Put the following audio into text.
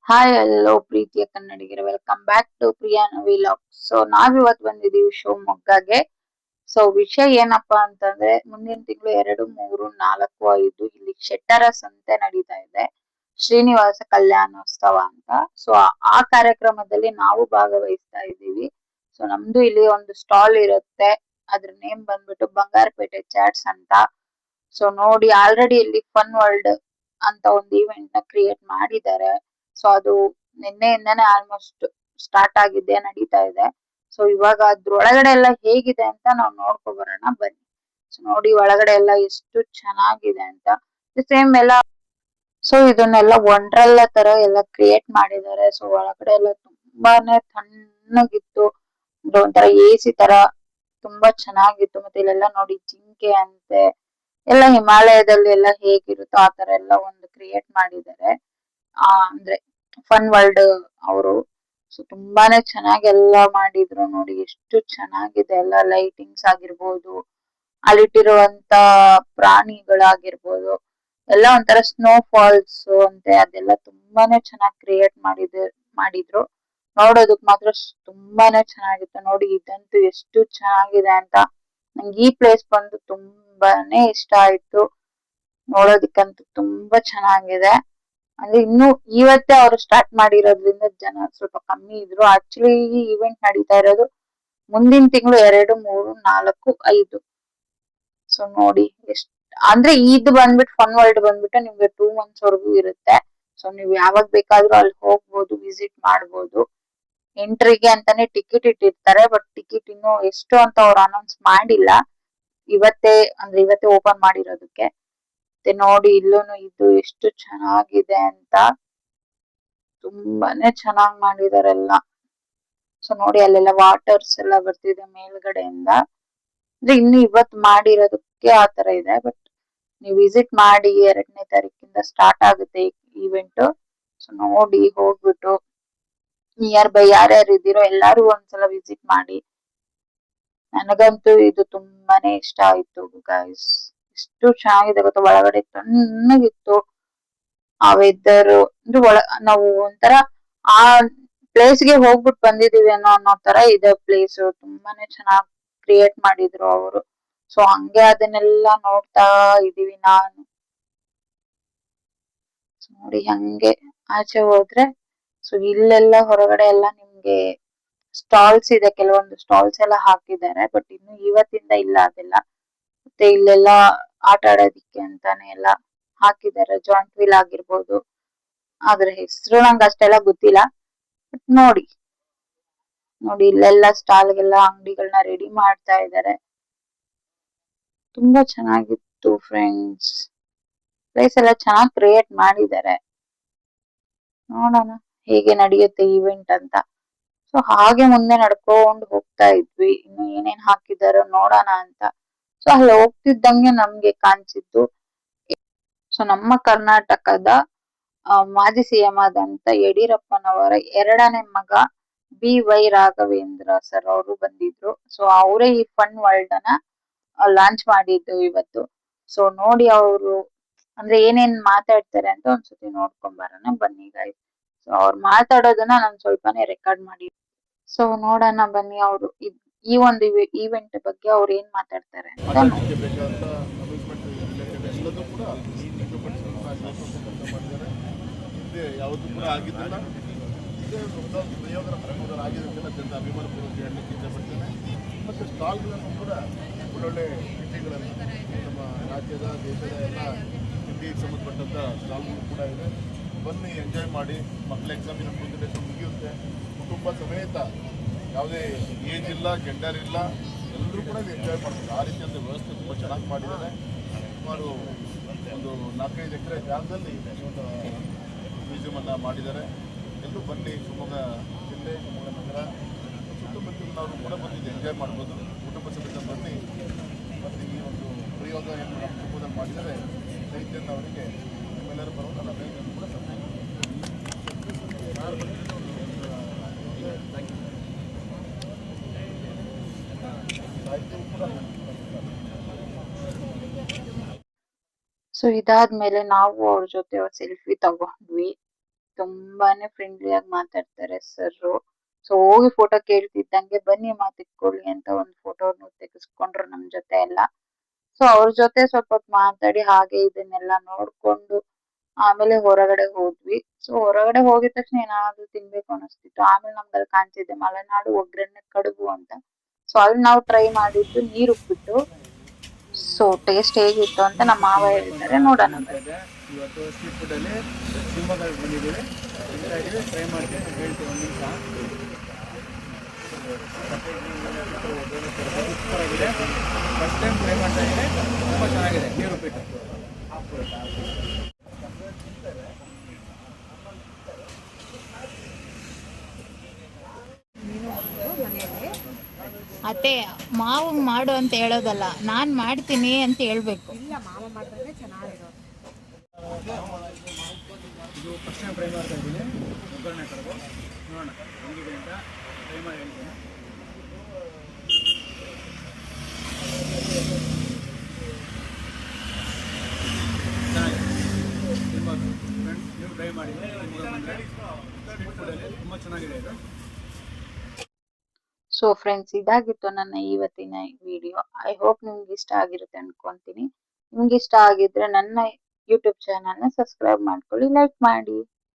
Hi hello ಪ್ರೀತಿಯ ಕನ್ನಡಿಗರೇ, welcome back to Priya vlog. So ನಾವಿವತ್ತು ಬಂದಿದೀವಿ ಶಿವಮೊಗ್ಗಗೆ. ಸೊ ವಿಷಯ ಏನಪ್ಪಾ ಅಂತಂದ್ರೆ, ಮುಂದಿನ ತಿಂಗಳು 2, 3, 4, 5 ಇಲ್ಲಿ ಶೆಟ್ಟರ ಸಂತೆ ನಡೀತಾ ಇದೆ, ಶ್ರೀನಿವಾಸ ಕಲ್ಯಾಣೋತ್ಸವ ಅಂತ. ಸೊ ಆ ಕಾರ್ಯಕ್ರಮದಲ್ಲಿ ನಾವು ಭಾಗವಹಿಸ್ತಾ ಇದ್ದೀವಿ. ಸೊ ನಮ್ದು ಇಲ್ಲಿ ಒಂದು ಸ್ಟಾಲ್ ಇರುತ್ತೆ, ಅದ್ರ ನೇಮ್ ಬಂದ್ಬಿಟ್ಟು ಬಂಗಾರಪೇಟೆ ಚಾಟ್ಸ್ ಅಂತ. ಸೊ ನೋಡಿ, ಆಲ್ರೆಡಿ ಇಲ್ಲಿ ಫನ್ ವರ್ಲ್ಡ್ ಅಂತ ಒಂದು ಇವೆಂಟ್ ನ ಕ್ರಿಯೇಟ್ ಮಾಡಿದ್ದಾರೆ. ಸೊ ಅದು ನಿನ್ನೆಯಿಂದಾನೇ ಆಲ್ಮೋಸ್ಟ್ ಸ್ಟಾರ್ಟ್ ಆಗಿದೆ, ನಡೀತಾ ಇದೆ. ಸೊ ಇವಾಗ ಅದ್ರೊಳಗಡೆ ಎಲ್ಲ ಹೇಗಿದೆ ಅಂತ ನಾವು ನೋಡ್ಕೊ ಬರೋಣ ಬನ್ನಿ. ಸೊ ನೋಡಿ, ಒಳಗಡೆ ಎಲ್ಲ ಎಷ್ಟು ಚೆನ್ನಾಗಿದೆ ಅಂತ. ಸೇಮ್ ಎಲ್ಲ, ಸೊ ಇದನ್ನೆಲ್ಲ ವಂಡರ್ಲಾ ತರ ಎಲ್ಲ ಕ್ರಿಯೇಟ್ ಮಾಡಿದ್ದಾರೆ. ಸೊ ಒಳಗಡೆ ಎಲ್ಲ ತುಂಬಾನೇ ತಣ್ಣಗಿತ್ತು, ಒಂಥರ ಎಸಿ ತರ ತುಂಬಾ ಚೆನ್ನಾಗಿತ್ತು. ಮತ್ತೆ ಇಲ್ಲೆಲ್ಲ ನೋಡಿ ಜಿಂಕೆ ಅಂತೆ ಎಲ್ಲ ಹಿಮಾಲಯದಲ್ಲಿ ಎಲ್ಲ ಹೇಗಿರುತ್ತೋ ಆ ತರ ಎಲ್ಲ ಒಂದು ಕ್ರಿಯೇಟ್ ಮಾಡಿದ್ದಾರೆ. ಅಂದ್ರೆ ಫನ್ ವರ್ಲ್ಡ್ ಅವರು. ಸೊ ತುಂಬಾನೇ ಚೆನ್ನಾಗಿ ಎಲ್ಲ ಮಾಡಿದ್ರು. ನೋಡಿ ಎಷ್ಟು ಚೆನ್ನಾಗಿದೆ ಎಲ್ಲ, ಲೈಟಿಂಗ್ಸ್ ಆಗಿರ್ಬೋದು, ಅಲ್ಲಿಟ್ಟಿರುವಂತ ಪ್ರಾಣಿಗಳಾಗಿರ್ಬೋದು, ಎಲ್ಲ ಒಂಥರ ಸ್ನೋ ಫಾಲ್ಸ್ ಅಂತೆ, ಅದೆಲ್ಲ ತುಂಬಾನೇ ಚೆನ್ನಾಗಿ ಕ್ರಿಯೇಟ್ ಮಾಡಿದ್ರು. ನೋಡೋದಕ್ ಮಾತ್ರ ತುಂಬಾನೇ ಚೆನ್ನಾಗಿತ್ತು. ನೋಡಿ ಇದಂತೂ ಎಷ್ಟು ಚೆನ್ನಾಗಿದೆ ಅಂತ. ನಂಗೆ ಈ ಪ್ಲೇಸ್ ಬಂದು ತುಂಬಾನೇ ಇಷ್ಟ ಆಯ್ತು. ನೋಡೋದಿಕ್ಕಂತೂ ತುಂಬಾ ಚೆನ್ನಾಗಿದೆ. ಅಂದ್ರೆ ಇನ್ನು ಇವತ್ತೇ ಅವರು ಸ್ಟಾರ್ಟ್ ಮಾಡಿರೋದ್ರಿಂದ ಜನ ಸ್ವಲ್ಪ ಕಮ್ಮಿ ಇದ್ರು. ಆಕ್ಚುಲಿ ಈ ಇವೆಂಟ್ ನಡೀತಾ ಇರೋದು ಮುಂದಿನ ತಿಂಗಳು 2, 3, 4, 5. ಸೊ ನೋಡಿ ಎಷ್ಟ್, ಅಂದ್ರೆ ಇದು ಬಂದ್ಬಿಟ್ಟು ಫನ್ ವರ್ಲ್ಡ್ ಬಂದ್ಬಿಟ್ಟು ನಿಮ್ಗೆ 2 months ವರೆಗೂ ಇರುತ್ತೆ. ಸೊ ನೀವ್ ಯಾವಾಗ ಬೇಕಾದ್ರೂ ಅಲ್ಲಿ ಹೋಗ್ಬೋದು, ವಿಸಿಟ್ ಮಾಡ್ಬೋದು. ಎಂಟ್ರಿಗೆ ಅಂತಾನೆ ಟಿಕೆಟ್ ಇಟ್ಟಿರ್ತಾರೆ, ಬಟ್ ಟಿಕೆಟ್ ಇನ್ನು ಎಷ್ಟು ಅಂತ ಅವ್ರು ಅನೌನ್ಸ್ ಮಾಡಿಲ್ಲ. ಇವತ್ತೇ ಓಪನ್ ಮಾಡಿರೋದಕ್ಕೆ. ಮತ್ತೆ ನೋಡಿ ಇಲ್ಲೂನು ಇದು ಎಷ್ಟು ಚೆನ್ನಾಗಿದೆ ಅಂತ, ತುಂಬಾನೇ ಚೆನ್ನಾಗ್ ಮಾಡಿದಾರೆಲ್ಲ. ಸೊ ನೋಡಿ ಅಲ್ಲೆಲ್ಲ ವಾಟರ್ಸ್ ಎಲ್ಲ ಬರ್ತಿದೆ ಮೇಲ್ಗಡೆಯಿಂದ. ಅಂದ್ರೆ ಇನ್ನು ಇವತ್ ಮಾಡಿರೋದಕ್ಕೆ ಆತರ ಇದೆ, ಬಟ್ ನೀವು ವಿಸಿಟ್ ಮಾಡಿ. 2ನೇ ತಾರೀಕಿಂದ ಸ್ಟಾರ್ಟ್ ಆಗುತ್ತೆ ಇವೆಂಟ್. ಸೊ ನೋಡಿ ಹೋಗ್ಬಿಟ್ಟು ನಿಯರ್ ಬೈ ಯಾರ್ಯಾರು ಇದ್ದೀರೋ ಎಲ್ಲಾರು ಒಂದ್ಸಲ ವಿಸಿಟ್ ಮಾಡಿ. ನನಗಂತೂ ಇದು ತುಂಬಾನೇ ಇಷ್ಟ ಆಯ್ತು ಗೈಸ್. ಎಷ್ಟು ಚೆನ್ನಾಗಿದೆ ಗೊತ್ತಾ, ಒಳಗಡೆ ತಣ್ಣಗಿತ್ತು. ಆ ವೆದರ್ ಅಂದ್ರೆ ನಾವು ಒಂಥರ ಆ ಪ್ಲೇಸ್ ಗೆ ಹೋಗ್ಬಿಟ್ಟು ಬಂದಿದೀವಿ ಅನ್ನೋ ತರ ಇದೆ ಪ್ಲೇಸ್. ತುಂಬಾನೇ ಚೆನ್ನಾಗಿ ಕ್ರಿಯೇಟ್ ಮಾಡಿದ್ರು ಅವರು. ಸೊ ಹಂಗೆ ಅದನ್ನೆಲ್ಲ ನೋಡ್ತಾ ಇದೀವಿ ನಾನು. ನೋಡಿ ಹಂಗೆ ಆಚೆ ಹೋದ್ರೆ, ಸೊ ಇಲ್ಲೆಲ್ಲ ಹೊರಗಡೆ ಎಲ್ಲ ನಿಮ್ಗೆ ಸ್ಟಾಲ್ಸ್ ಇದೆ, ಕೆಲವೊಂದು ಸ್ಟಾಲ್ಸ್ ಎಲ್ಲ ಹಾಕಿದ್ದಾರೆ, ಬಟ್ ಇನ್ನು ಇವತ್ತಿಂದ ಇಲ್ಲ ಅದೆಲ್ಲ. ಮತ್ತೆ ಇಲ್ಲೆಲ್ಲ ಆಟ ಆಡೋದಿಕ್ಕೆ ಅಂತಾನೆ ಎಲ್ಲ ಹಾಕಿದ್ದಾರೆ, ಜಾಯಿಂಟ್ ವೀಲ್ ಆಗಿರ್ಬೋದು. ಅದ್ರ ಹೆಸರು ನಂಗೆ ಅಷ್ಟೆಲ್ಲ ಗೊತ್ತಿಲ್ಲ, ಬಟ್ ನೋಡಿ ಇಲ್ಲೆಲ್ಲ ಸ್ಟಾಲ್ಗೆಲ್ಲ ಅಂಗಡಿಗಳನ್ನ ರೆಡಿ ಮಾಡ್ತಾ ಇದ್ದಾರೆ. ತುಂಬಾ ಚೆನ್ನಾಗಿತ್ತು ಫ್ರೆಂಡ್ಸ್. ಪ್ಲೇಸ್ ಎಲ್ಲ ಚೆನ್ನಾಗಿ ಕ್ರಿಯೇಟ್ ಮಾಡಿದ್ದಾರೆ. ನೋಡೋಣ ಹೇಗೆ ನಡೆಯುತ್ತೆ ಇವೆಂಟ್ ಅಂತ. ಸೊ ಹಾಗೆ ಮುಂದೆ ನಡ್ಕೊಂಡು ಹೋಗ್ತಾ ಇದ್ವಿ, ಇನ್ನು ಏನೇನ್ ಹಾಕಿದಾರೋ ನೋಡೋಣ ಅಂತ. ಸೊ ಅಲ್ಲಿ ಹೋಗ್ತಿದ್ದಂಗೆ ನಮ್ಗೆ ಕಾಣಿಸಿದ್ದು, ಸೊ ನಮ್ಮ ಕರ್ನಾಟಕದ ಮಾಜಿ ಸಿಎಂ ಆದಂತ ಯಡಿಯೂರಪ್ಪನವರ 2ನೇ ಮಗ BY ರಾಘವೇಂದ್ರ ಸರ್ ಅವರು ಬಂದಿದ್ರು. ಸೊ ಅವರೇ ಈ ಫನ್ ವರ್ಲ್ಡ್ ನ ಲಾಂಚ್ ಮಾಡಿದ್ದು ಇವತ್ತು. ಸೊ ನೋಡಿ ಅವರು ಅಂದ್ರೆ ಏನೇನ್ ಮಾತಾಡ್ತಾರೆ ಅಂತ ಒಂದ್ಸತಿ ನೋಡ್ಕೊಂಡ್ ಬರೋಣ ಬನ್ನಿ ಗಾಯ್ಸ್. ಸೊ ಅವ್ರು ಮಾತಾಡೋದನ್ನ ನಾನು ಸ್ವಲ್ಪನೇ ರೆಕಾರ್ಡ್ ಮಾಡಿ. ಸೊ ನೋಡೋಣ ಬನ್ನಿ, ಅವರು ಈ ಒಂದು ಇವೆಂಟ್ ಬಗ್ಗೆ ಅವ್ರು ಏನ್ ಮಾತಾಡ್ತಾರೆ ಅಂತ. ಯಾವತ್ತೂ ಕೂಡ ಆಗಿದ್ದಿಲ್ಲ. ಇದೇ ಪ್ರಯೋಗದ ಆಗಿದೆ ಅಂತ ಅತ್ಯಂತ ಅಭಿಮಾನಪೂರ್ವಕ ಹೇಳಲಿಕ್ಕೆ ಇಷ್ಟಪಡ್ತೇನೆ. ಮತ್ತು ಸ್ಟಾಲ್ಗಳನ್ನು ಕೂಡ ಒಳ್ಳೊಳ್ಳೆ ತಿಂಡಿಗಳನ್ನು ನಮ್ಮ ರಾಜ್ಯದ ದೇಶದ ಎಲ್ಲ ತಿಂಡಿಗೆ ಸಂಬಂಧಪಟ್ಟಂಥ ಸ್ಟಾಲ್ಗಳು ಕೂಡ ಇದೆ. ಬನ್ನಿ ಎಂಜಾಯ್ ಮಾಡಿ. ಮಕ್ಕಳ ಎಕ್ಸಾಮಿನ ಪ್ರಿಪರೇಷನ್ ಮುಗಿಯುತ್ತೆ. ಕುಟುಂಬ ಸಮೇತ ಯಾವುದೇ ಏಜ್ ಇಲ್ಲ, ಜೆಂಡರ್ ಇಲ್ಲ, ಎಲ್ಲರೂ ಕೂಡ ಎಂಜಾಯ್ ಮಾಡ್ತಾರೆ. ಆ ರೀತಿಯಂಥ ವ್ಯವಸ್ಥೆ ತುಂಬ ಚೆನ್ನಾಗಿ ಮಾಡಿದ್ದಾರೆ. ಸುಮಾರು ಒಂದು 4-5 ಎಕರೆ ಜಾಗದಲ್ಲಿ ಒಂದು ಮ್ಯೂಸಿಯಮನ್ನು ಮಾಡಿದ್ದಾರೆ. ಎಲ್ಲರೂ ಬನ್ನಿ. ಶಿವಮೊಗ್ಗ ಜಿಲ್ಲೆ, ಶಿವಮೊಗ್ಗ ನಗರ ಸುತ್ತಮುತ್ತಲಿನವರು ಕೂಡ ಬಂದಿದ್ದು ಎಂಜಾಯ್ ಮಾಡ್ಬೋದು. ಕುಟುಂಬ ಸಮೇತ ಬನ್ನಿ. ಮತ್ತು ಈ ಒಂದು ಪ್ರಯೋಗ ಏನು ನಮ್ಮ ಕುಟುಂಬದಲ್ಲಿ ಮಾಡಿದರೆ ಚೈತನ್ಯ ಅವರಿಗೆ ನಿಮ್ಮೆಲ್ಲರ ಪರವಾಗಿ ನಾನು ಅಭಿನಂದನೆ ಕೂಡ ಸೊ ಇದಾದ್ಮೇಲೆ ನಾವು ಅವ್ರ ಜೊತೆ ಸೆಲ್ಫಿ ತಗೊಂಡ್ವಿ. ತುಂಬಾನೇ ಫ್ರೆಂಡ್ಲಿ ಆಗಿ ಮಾತಾಡ್ತಾರೆ ಸರ್. ಸೊ ಹೋಗಿ ಫೋಟೋ ಕೇಳ್ತಿದ್ದಂಗೆ ಬನ್ನಿ ಮಾತಿಟ್ಕೊಳ್ಳಿ ಅಂತ ಒಂದು ಫೋಟೋನು ತೆಗೆಸ್ಕೊಂಡ್ರು ನಮ್ ಜೊತೆ ಎಲ್ಲ. ಸೊ ಅವ್ರ ಜೊತೆ ಸ್ವಲ್ಪ ಹೊತ್ತು ಮಾತಾಡಿ ಹಾಗೆ ಇದನ್ನೆಲ್ಲ ನೋಡ್ಕೊಂಡು ಆಮೇಲೆ ಹೊರಗಡೆ ಹೋದ್ವಿ. ಸೊ ಹೊರಗಡೆ ಹೋಗಿದ ತಕ್ಷಣ ಏನಾದ್ರು ತಿನ್ಬೇಕು ಅನಿಸ್ತಿತ್ತು. ಆಮೇಲೆ ನಮ್ಗೆ ಅಲ್ಲಿ ಕಾಣ್ತಿದೆ ಮಲೆನಾಡು ಒಗ್ಗರಣೆ ಕಡುಬು ಅಂತ. ಸೊ ಅಲ್ಲಿ ನಾವು ಟ್ರೈ ಮಾಡಿದ್ದು ನೀರು ಉಪ್ಪಿಟ್ಟು. ಸೊ ಟೇಸ್ಟ್ ಹೇಗಿತ್ತು ಅಂತ ನಮ್ಮ ಮಾವ ಹೇಳ್ತಾರೆ, ನೋಡೋಣ ಬನ್ನಿ. ಇವತ್ತು ಸ್ಟ್ರೀಟ್ ಫುಡ್ಡಲ್ಲಿ ಶಿವಮೊಗ್ಗಕ್ಕೆ ಬಂದಿದ್ದೀವಿ, ತಿಂತಾ ಇದ್ದೀವಿ, ಟ್ರೈ ಮಾಡ್ತೀವಿ, ಹೇಳ್ತೀವಿ ಒಂದು ನಿಮಿಷ. ಸೂಪರ್ ಆಗಿದೆ, ಫಸ್ಟ್ ಟೈಮ್ ಟ್ರೈ ಮಾಡ್ತಾ ಇದ್ದೀನಿ, ತುಂಬ ಚೆನ್ನಾಗಿದೆ ನೀರು ಉಪ್ಪಿಟ್ಟು. ಅತ್ತೆ ಮಾವು ಮಾಡು ಅಂತ ಹೇಳೋದಲ್ಲ, ನಾನು ಮಾಡ್ತೀನಿ ಅಂತ ಹೇಳ್ಬೇಕು. ಇಲ್ಲ, ಮಾವ ಮಾಡಿದ್ರೆ ಚೆನ್ನಾಗಿರೋದು. ಇದು ಫಸ್ಟ್ ಟೈಮ್ ಟ್ರೈ ಮಾಡ್ತಾ ಇದ್ದೀನಿ, ಒಗ್ಗರಣೆ ಕಡುಬು. ನೋಡೋಣ ಹೆಂಗಿದೆ ಅಂತ ಟ್ರೈ ಮಾಡಿ ಹೇಳ್ತೀನಿ. ಚೆನ್ನಾಗಿದೆ, ನೀವು ಟ್ರೈ ಮಾಡಿ. ಸ್ಟ್ರೀಟ್ ಫುಡ್ಡಲ್ಲಿ ತುಂಬ ಚೆನ್ನಾಗಿದೆ ಇದು. ಸೊ ಫ್ರೆಂಡ್ಸ್, ಇದಾಗಿತ್ತು ನನ್ನ ಇವತ್ತಿನ ವಿಡಿಯೋ. ಐ ಹೋಪ್ ನಿಮ್ಗೆ ಇಷ್ಟ ಆಗಿರುತ್ತೆ ಅನ್ಕೊಂತೀನಿ. ನಿಮ್ಗೆ ಇಷ್ಟ ಆಗಿದ್ರೆ ನನ್ನ ಯೂಟ್ಯೂಬ್ ಚಾನಲ್ನ ಸಬ್ಸ್ಕ್ರೈಬ್ ಮಾಡ್ಕೊಳ್ಳಿ, ಲೈಕ್ ಮಾಡಿ.